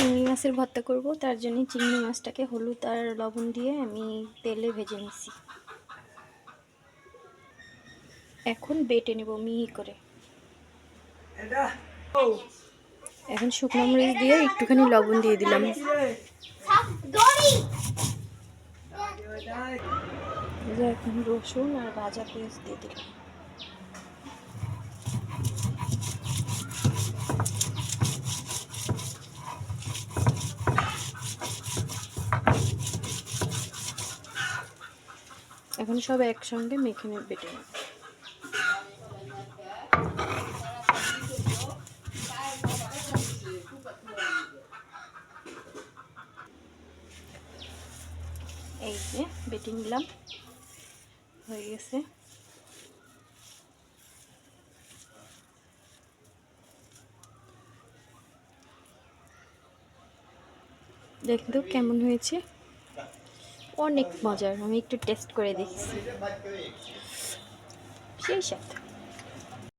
চিংড়ি মাছের ভর্তা করব, তার জন্য চিংড়ি মাছটাকে হলুদ আর লবণ দিয়ে আমি তেলে ভেজে নিছি। এখন বেটে নেব মিহি করে। এখন শুকনো মরিচ দিয়ে একটুখানি লবণ দিয়ে দিলাম। এখন রসুন আর ভাজা পেঁয়াজ দিয়ে দিলাম। এখন সব একসঙ্গে মেখে বেটে নেব। এই যে বেটে নিলাম, হয়ে গেছে। দেখো কেমন হয়েছে, অনেক মজার। আমি একটু টেস্ট করে দেখছি, সেই সাথে